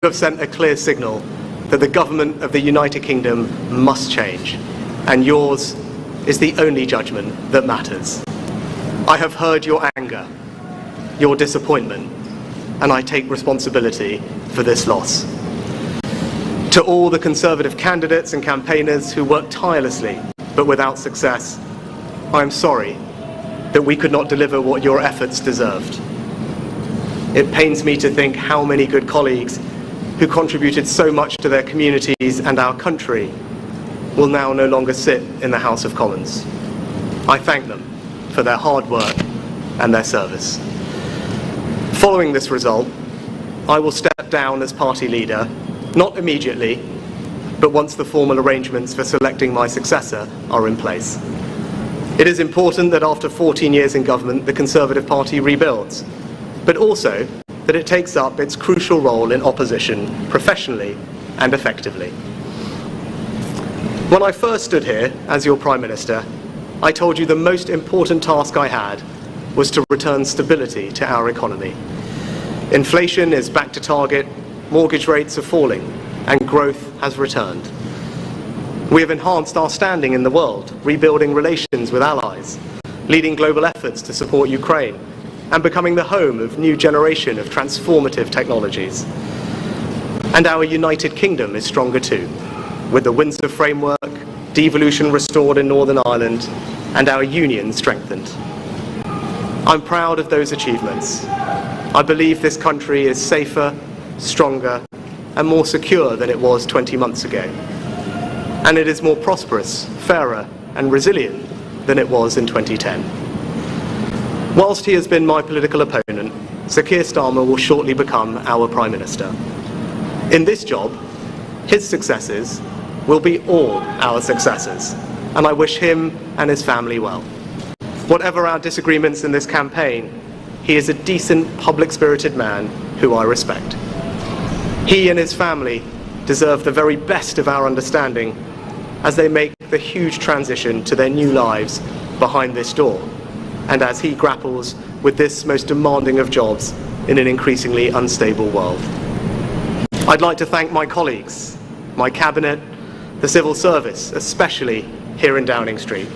have sent a clear signal that the government of the United Kingdom must change, and yours is the only judgment that matters. I have heard your anger, your disappointment, and I take responsibility for this loss. To all the Conservative candidates and campaigners who worked tirelessly but without success, I am sorry that we could not deliver what your efforts deserved. It pains me to think how many good colleagues who contributed so much to their communities and our country will now no longer sit in the House of Commons. I thank them for their hard work and their service. Following this result, I will step down as party leader, not immediately, but once the formal arrangements for selecting my successor are in place. It is important that after 14 years in government, the Conservative Party rebuilds, but also that it takes up its crucial role in opposition professionally and effectively. When I first stood here as your Prime Minister, I told you the most important task I had was to return stability to our economy. Inflation is back to target, mortgage rates are falling, and growth has returned. We have enhanced our standing in the world, rebuilding relations with allies, leading global efforts to support Ukraine, and becoming the home of a new generation of transformative technologies. And our United Kingdom is stronger too, with the Windsor Framework, devolution restored in Northern Ireland, and our union strengthened. I'm proud of those achievements. I believe this country is safer, stronger, and more secure than it was 20 months ago. And it is more prosperous, fairer, and resilient than it was in 2010. Whilst he has been my political opponent, Sir Keir Starmer will shortly become our Prime Minister. In this job, his successes will be all our successors, and I wish him and his family well. Whatever our disagreements in this campaign, he is a decent, public-spirited man who I respect. He and his family deserve the very best of our understanding as they make the huge transition to their new lives behind this door, and as he grapples with this most demanding of jobs in an increasingly unstable world. I'd like to thank my colleagues, my cabinet, the civil service, especially here in Downing Street,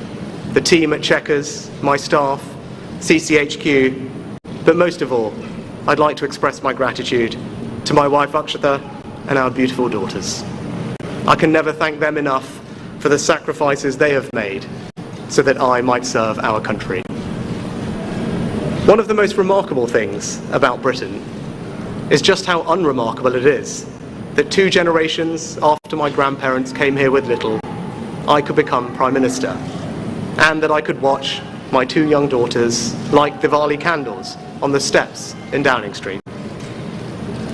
the team at Chequers, my staff, CCHQ, but most of all, I'd like to express my gratitude to my wife Akshata and our beautiful daughters. I can never thank them enough for the sacrifices they have made so that I might serve our country. One of the most remarkable things about Britain is just how unremarkable it is that 2 generations after my grandparents came here with little, I could become Prime Minister, and that I could watch my 2 young daughters light Diwali candles on the steps in Downing Street.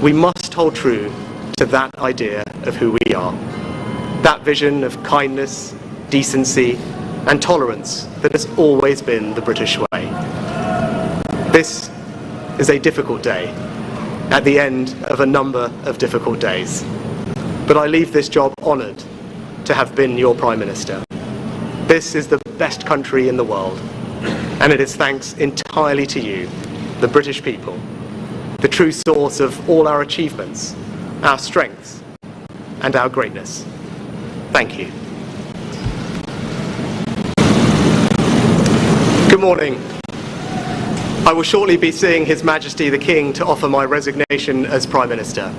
We must hold true to that idea of who we are, that vision of kindness, decency, and tolerance that has always been the British way. This is a difficult day, at the end of a number of difficult days. But I leave this job honoured to have been your Prime Minister. This is the best country in the world, and it is thanks entirely to you, the British people, the true source of all our achievements, our strengths, and our greatness. Thank you. Good morning. I will shortly be seeing His Majesty the King to offer my resignation as Prime Minister.